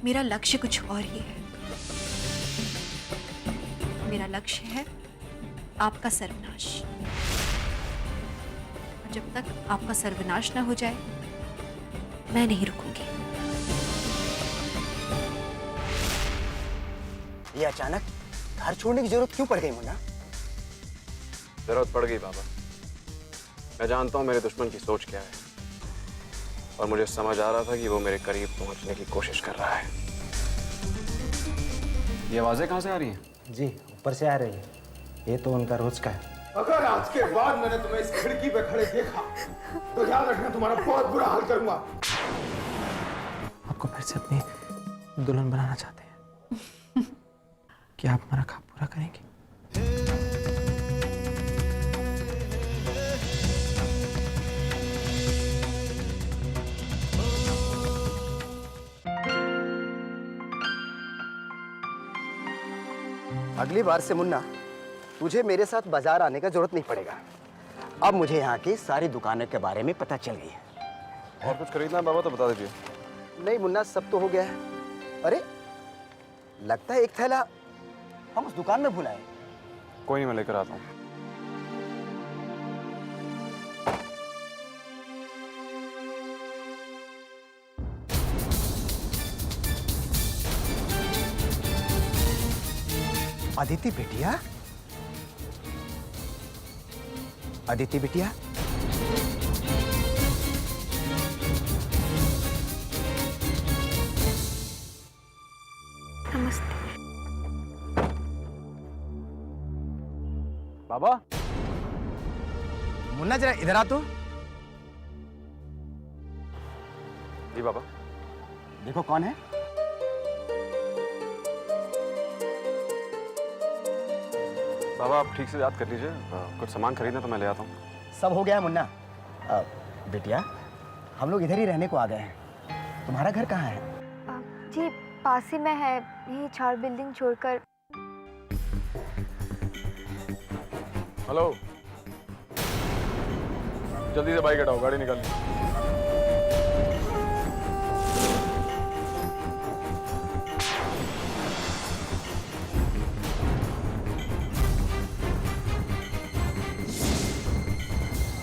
मेरा लक्ष्य कुछ और ही है। मेरा लक्ष्य है आपका सर्वनाश। और जब तक आपका सर्वनाश ना हो जाए, मैं नहीं रुकूंगी। ये अचानक घर छोड़ने की जरूरत क्यों पड़ गई मुन्ना? जरूरत पड़ गई बाबा। मैं जानता हूँ मेरे दुश्मन की सोच क्या है, और मुझे समझ आ रहा था कि वो मेरे करीब पहुंचने की कोशिश कर रहा है। ये आवाजें कहाँ से आ रही हैं? जी ऊपर से आ रही है। ये तो उनका रोज का है। अगर आज के बाद मैंने तुम्हें इस खिड़की पे खड़े देखा तो याद रखना तुम्हारा बहुत बुरा हाल करूंगा। आपको फिर से अपनी दुल्हन बनाना चाहते हैं? क्या आप हमारा ख्वाब पूरा करेंगे? अगली बार से मुन्ना तुझे मेरे साथ बाजार आने का जरूरत नहीं पड़ेगा। अब मुझे यहाँ की सारी दुकानों के बारे में पता चल गई है। और कुछ खरीदना है बाबा तो बता दीजिए। नहीं मुन्ना, सब तो हो गया है। अरे लगता है एक थैला हम उस दुकान में भुलाए। कोई नहीं, मैं लेकर आता हूँ। अदिति बिटिया, अदिति बिटिया, नमस्ते। बाबा, मुन्ना जरा इधर आ तो। जी बाबा। देखो कौन है। बाबा आप ठीक से याद कर लीजिए। कुछ सामान खरीदना तो मैं ले आता हूँ। सब हो गया है मुन्ना। बिटिया, हम लोग इधर ही रहने को आ गए हैं। तुम्हारा घर कहाँ है? जी पास ही में है, यही 4 बिल्डिंग छोड़कर। हेलो, जल्दी से बाइक हटाओ, गाड़ी निकालिए।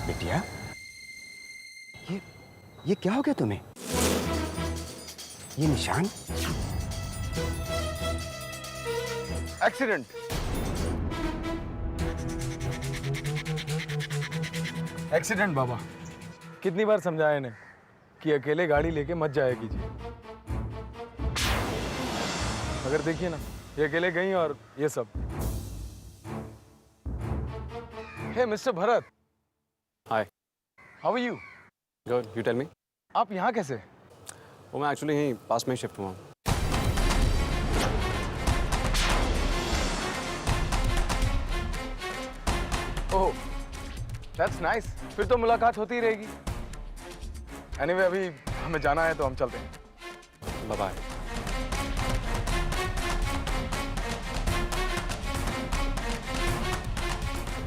बिटिया, ये क्या हो गया तुम्हें? ये निशान? एक्सीडेंट। एक्सीडेंट बाबा। कितनी बार समझाया इन्हें कि अकेले गाड़ी लेके मत जाया कीजिए, मगर देखिए ना, ये अकेले गई और ये सब। Hey mister Bharat. Hi. How are you? Good, you tell me. आप यहाँ कैसे? वो मैं एक्चुअली यहीं पास में ही शिफ्ट हुआ हूँ। ओह, दैट्स नाइस। फिर तो मुलाकात होती ही रहेगी। एनीवे अभी हमें जाना है तो हम चलते हैं। Bye bye.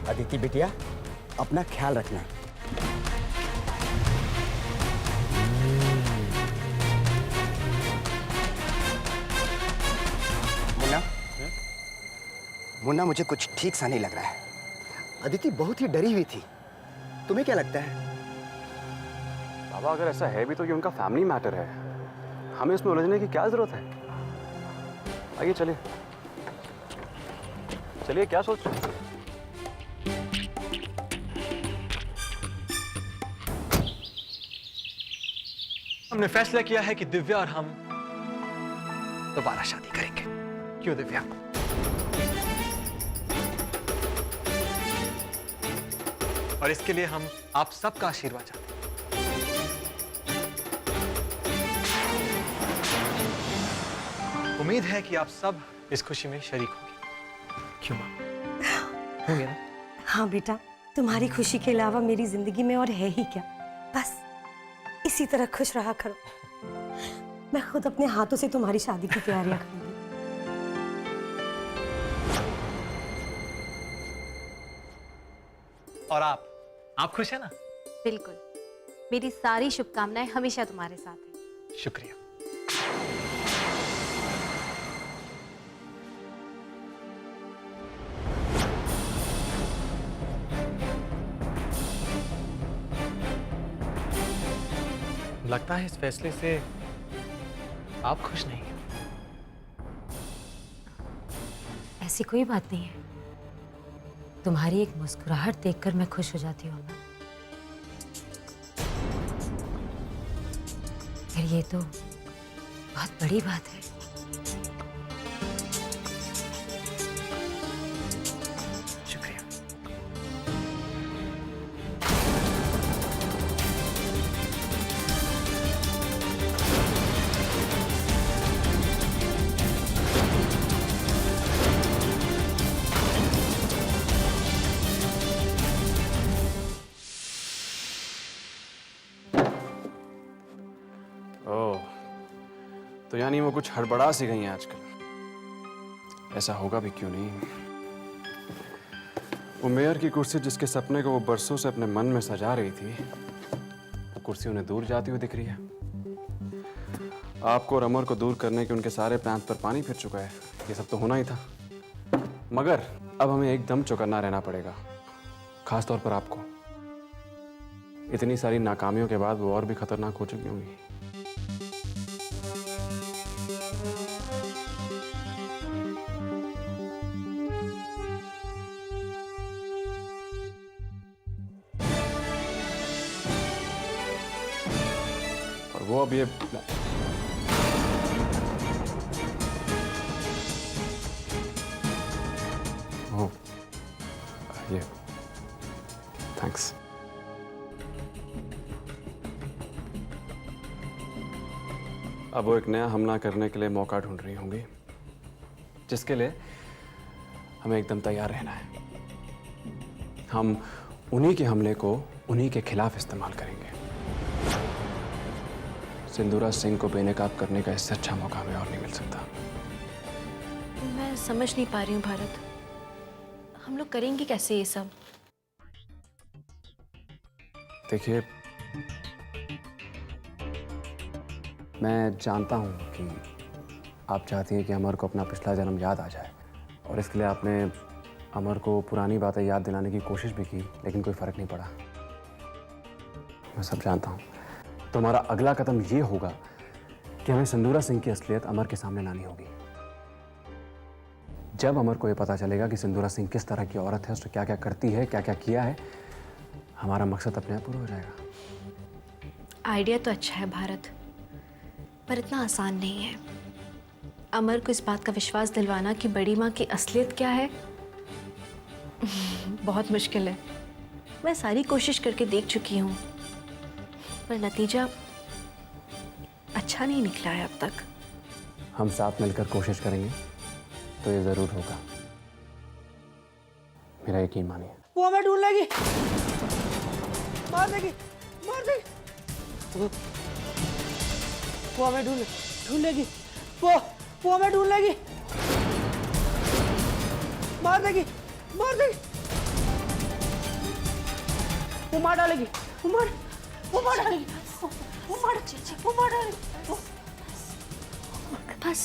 अदिति बिटिया, अपना ख्याल रखना। मुन्ना, मुन्ना मुझे कुछ ठीक सा नहीं लग रहा है। अदिति बहुत ही डरी हुई थी। तुम्हें क्या लगता है? बाबा अगर ऐसा है भी तो ये उनका फैमिली मैटर है, हमें इसमें उलझने की क्या जरूरत है? आइए चलिए चलिए, क्या सोच रहे हैं? हमने फैसला किया है कि दिव्या और हम दोबारा शादी करेंगे। क्यों दिव्या? और इसके लिए हम आप सबका आशीर्वाद चाहते हैं। उम्मीद है कि आप सब इस खुशी में शरीक होंगे। क्यों मां? होंगे ना? हाँ बेटा, तुम्हारी खुशी के अलावा मेरी जिंदगी में और है ही क्या। बस इसी तरह खुश रहा करो। मैं खुद अपने हाथों से तुम्हारी शादी की तैयारियां करूंगी। और आप खुश है ना? बिल्कुल, मेरी सारी शुभकामनाएं हमेशा तुम्हारे साथ हैं। शुक्रिया। लगता है इस फैसले से आप खुश नहीं हैं। ऐसी कोई बात नहीं है। तुम्हारी एक मुस्कुराहट देखकर मैं खुश हो जाती हूँ अमर। फिर ये तो बहुत बड़ी बात है। शुक्रिया। ओह, तो यानी वो कुछ हड़बड़ा सी गई हैं आजकल। ऐसा होगा भी क्यों नहीं। वो मेयर की कुर्सी जिसके सपने को वो बरसों से अपने मन में सजा रही थी, वो कुर्सी उन्हें दूर जाती हुई दिख रही है। आपको और अमर को दूर करने के उनके सारे प्लान पर पानी फिर चुका है। ये सब तो होना ही था, मगर अब हमें एकदम चौकन्ना रहना पड़ेगा, खास तौर पर आपको। इतनी सारी नाकामियों के बाद वो और भी खतरनाक हो चुकी होंगी। और वो अब ये ओह, ये थैंक्स। अब वो एक नया हमला करने के लिए मौका ढूंढ रही होंगी, जिसके लिए हमें एकदम तैयार रहना है। हम उन्हीं के हमले को उन्हीं के खिलाफ इस्तेमाल करेंगे। सिंदूरा सिंह को बेनकाब करने का इससे अच्छा मौका हमें और नहीं मिल सकता। मैं समझ नहीं पा रही हूँ भारत, हम लोग करेंगे कैसे ये सब? देखिए, मैं जानता हूँ कि आप चाहती हैं कि अमर को अपना पिछला जन्म याद आ जाए, और इसके लिए आपने अमर को पुरानी बातें याद दिलाने की कोशिश भी की, लेकिन कोई फर्क नहीं पड़ा। मैं सब जानता हूँ। तो हमारा अगला कदम ये होगा कि हमें सिंदूरा सिंह की असलियत अमर के सामने लानी होगी। जब अमर को ये पता चलेगा कि सिंदूरा सिंह किस तरह की औरत है, उसने क्या क्या करती है, क्या क्या किया है, हमारा मकसद अपने आप पूरा हो जाएगा। आइडिया तो अच्छा है भारत, पर इतना आसान नहीं है। अमर को इस बात का विश्वास दिलवाना कि बड़ी माँ की असलियत क्या है बहुत मुश्किल है। मैं सारी कोशिश करके देख चुकी हूँ, पर नतीजा अच्छा नहीं निकला है अब तक। हम साथ मिलकर कोशिश करेंगे तो ये जरूर होगा, मेरा यकीन मानिए। वो हमें ढूंढ लेगी, मार देगी, मार देगी। वो हमें ढूंढ लेगी, वो हमें ढूंढ लेगी, मार देगी, मार देगी। वो मार डालेगी, वो मार डालेगी, वो मार डालेगी। बस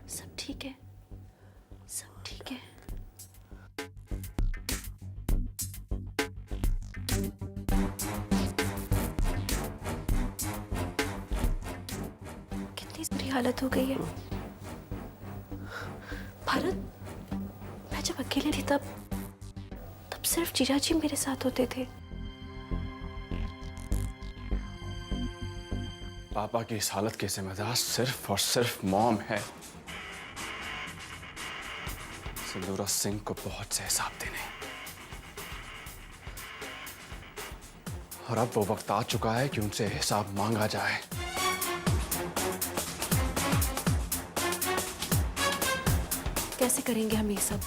सब ठीक है, सब ठीक है। कितनी बुरी हालत हो गई है भारत। मैं जब अकेले थी तब सिर्फ जीजा जी मेरे साथ होते थे। पापा की इस हालत की जिम्मेदार सिर्फ और सिर्फ मॉम है। सिंदूरा सिंह को बहुत से हिसाब देने, और अब वो वक्त आ चुका है कि उनसे हिसाब मांगा जाए। कैसे करेंगे हम ये सब?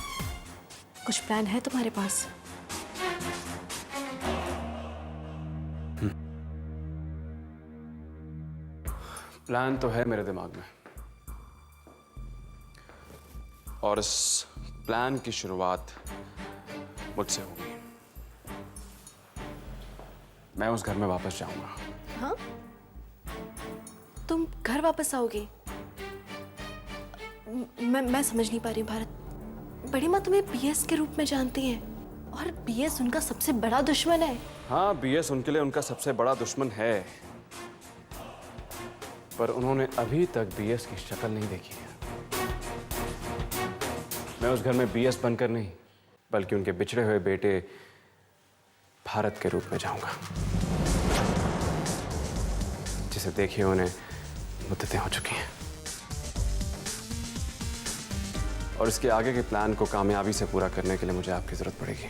कुछ प्लान है तुम्हारे पास? प्लान तो है मेरे दिमाग में, और इस प्लान की शुरुआत मुझसे होगी। मैं उस घर में वापस जाऊंगा। हाँ? तुम घर वापस आओगे? मैं समझ नहीं पा रही हूँ भारत। बड़ी माँ तुम्हें पीएस के रूप में जानती हैं, और बीएस उनका सबसे बड़ा दुश्मन है। हाँ, बीएस उनके लिए उनका सबसे बड़ा दुश्मन है, पर उन्होंने अभी तक बीएस की शक्ल नहीं देखी है। मैं उस घर में बीएस बनकर नहीं, बल्कि उनके बिछड़े हुए बेटे भारत के रूप में जाऊंगा, जिसे देखिए उन्हें मुद्दतें हो चुकी हैं, और इसके आगे के प्लान को कामयाबी से पूरा करने के लिए मुझे आपकी जरूरत पड़ेगी।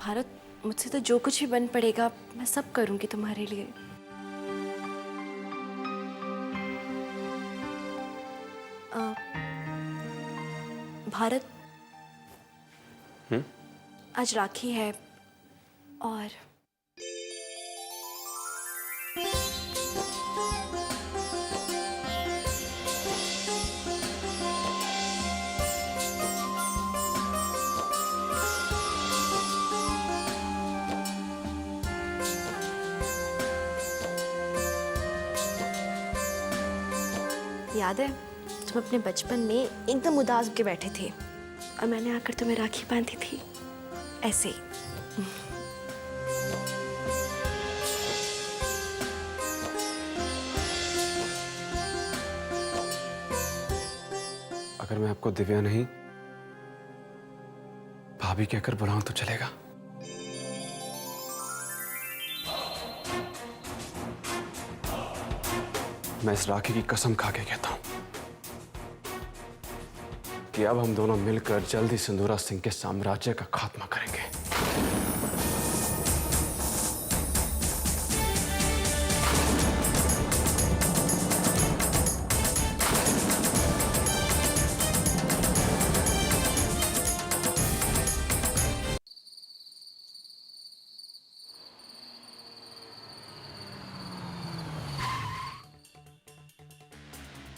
भारत, मुझसे तो जो कुछ भी बन पड़ेगा मैं सब करूंगी तुम्हारे लिए। भारत, आज राखी है और याद है तुम अपने बचपन में एकदम उदास होकर बैठे थे और मैंने आकर तुम्हें राखी बांधी थी, ऐसे ही। अगर मैं आपको दिव्या नहीं भाभी कहकर बुलाऊं तो चलेगा? मैं इस राखी की कसम खा के कहता हूं कि अब हम दोनों मिलकर जल्दी सिंदूरा सिंह के साम्राज्य का खात्मा करेंगे।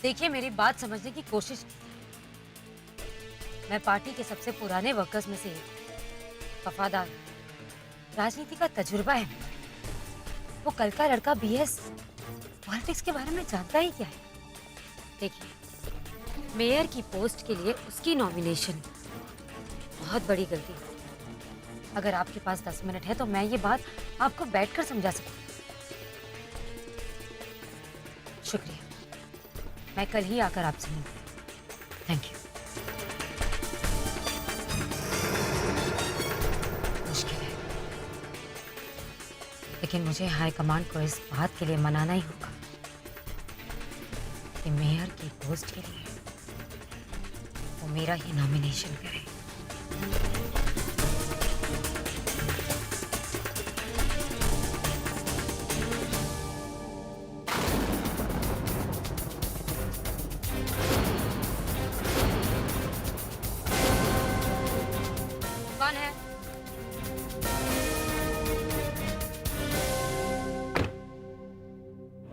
देखिए, मेरी बात समझने की कोशिश कीजिए। मैं पार्टी के सबसे पुराने वर्कर्स में से एक, वफादार, राजनीति का तजुर्बा है। वो कल का लड़का बीएस पॉलिटिक्स के बारे में जानता ही क्या है? देखिए, मेयर की पोस्ट के लिए उसकी नॉमिनेशन बहुत बड़ी गलती है। अगर आपके पास 10 मिनट है तो मैं ये बात आपको बैठकर समझा सकती हूँ। शुक्रिया, मैं कल ही आकर आपसे मिलूंगी। Thank you. मुश्किल है, लेकिन मुझे हाई कमांड को इस बात के लिए मनाना ही होगा कि मेयर की पोस्ट के लिए वो मेरा ही नॉमिनेशन करे। कौन है?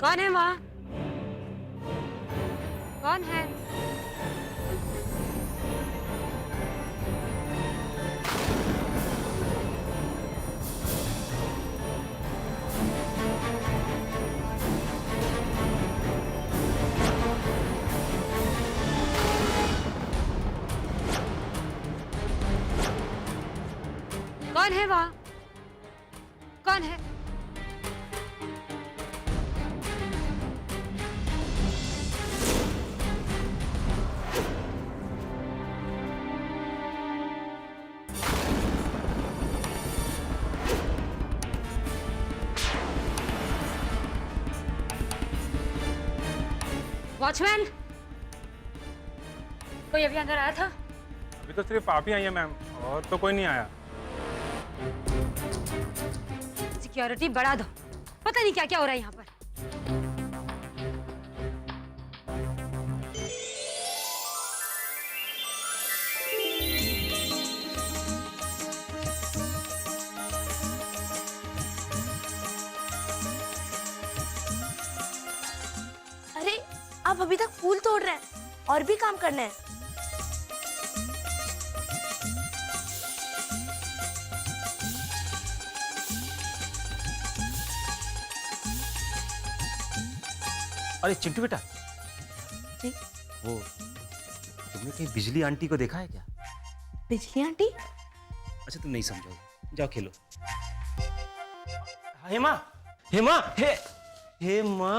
कौन है वहाँ? कौन है? कौन है वहाँ? कौन है? वॉचमैन, कोई अभी अंदर आया था? अभी तो सिर्फ आप ही आई हैं मैम, और तो कोई नहीं आया। सिक्योरिटी बढ़ा दो, पता नहीं क्या क्या हो रहा है यहाँ पर। अरे आप अभी तक फूल तोड़ रहे हैं और भी काम करना है। अरे चिंटू बेटा, जी? वो तुमने कहीं बिजली आंटी को देखा है क्या? बिजली आंटी? अच्छा तुम नहीं समझोगे, जाओ खेलो। हेमा, हेमा, हेमा,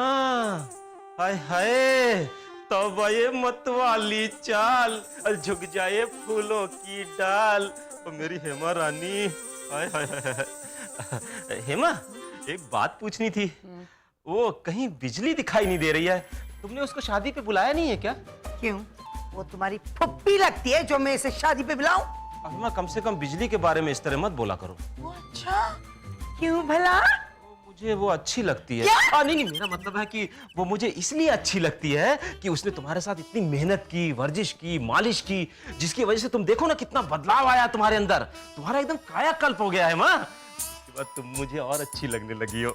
हाय हाय, तब ये मतवाली चाल, झुक जाए फूलों की डाल, और मेरी हेमा रानी, हाय हाय हाय। हेमा, एक बात पूछनी थी। वो कहीं बिजली दिखाई नहीं दे रही है, तुमने उसको शादी पे बुलाया नहीं है क्या? क्यों? वो तुम्हारी फुप्पी लगती है जो मैं इसे शादी पे बुलाऊं? हेमा, कम से कम बिजली के बारे में इस तरह मत बोला करो। अच्छा, क्यों भला? मुझे वो अच्छी लगती है। नहीं नहीं, मेरा मतलब है कि वो मुझे इसलिए अच्छी लगती है कि उसने तुम्हारे साथ इतनी मेहनत की, वर्जिश की, मालिश की, जिसकी वजह से तुम देखो ना कितना बदलाव आया तुम्हारे अंदर, तुम्हारा एकदम कायाकल्प हो गया है माँ। उसके बाद तुम मुझे और अच्छी लगने लगी हो,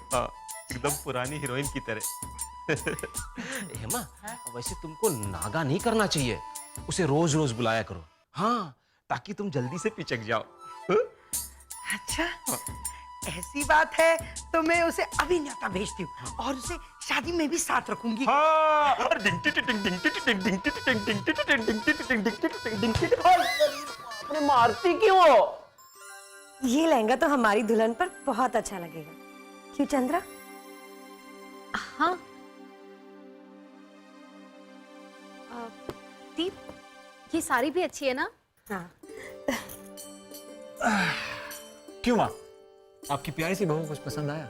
एकदम पुरानी हीरोइन की तरह। हेमा, वैसे तुमको नागा नहीं करना चाहिए, उसे रोज रोज बुलाया करो, हाँ, ताकि तुम जल्दी से पिचक जाओ। अच्छा, ऐसी बात है तो मैं उसे अभी न्योता भेजती हूँ और उसे शादी में भी साथ रखूंगी। अरे मारती क्यों हो? ये लहंगा तो हमारी दुल्हन पर बहुत अच्छा लगेगा, क्यों चंद्रा? हाँ दीप, ये साड़ी भी अच्छी है ना? हाँ। क्यों माँ, आपकी प्यारी सी बहू को कुछ पसंद आया?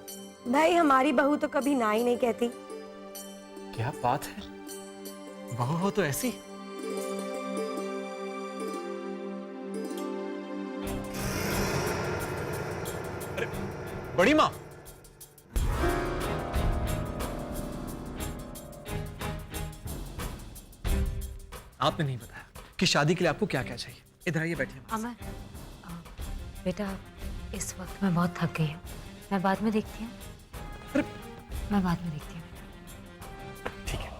भाई हमारी बहू तो कभी ना ही नहीं कहती। क्या बात है, बहू हो तो ऐसी। अरे बड़ी माँ, आपने नहीं बताया कि शादी के लिए आपको क्या क्या चाहिए। इधर आइए, बैठिए। अमर, बेटा इस वक्त मैं बहुत थक गई हूँ, मैं बाद में देखती हूँ। मैं बाद में देखती हूँ। ठीक है।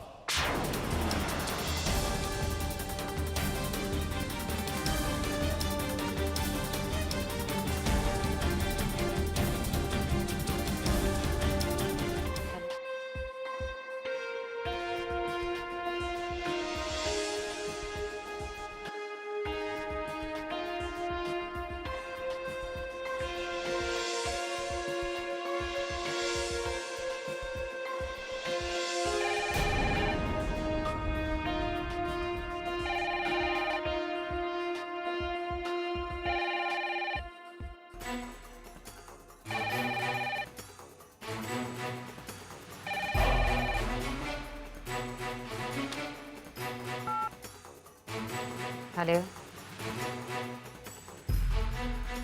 हेलो,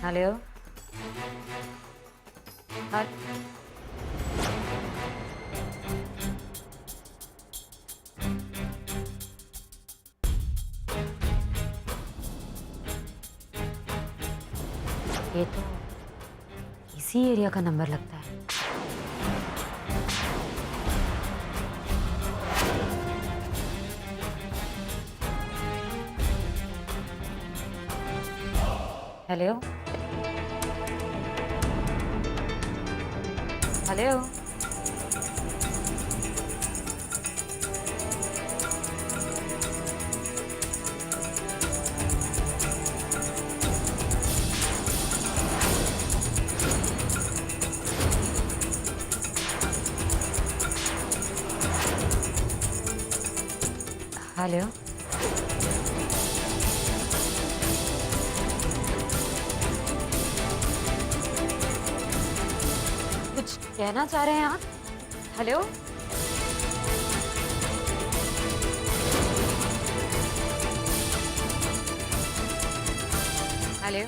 हेलो, ये तो इसी एरिया का नंबर लगता है। हेलो, हेलो, हेलो, कुछ कहना चाह रहे हैं आप? Hello, hello,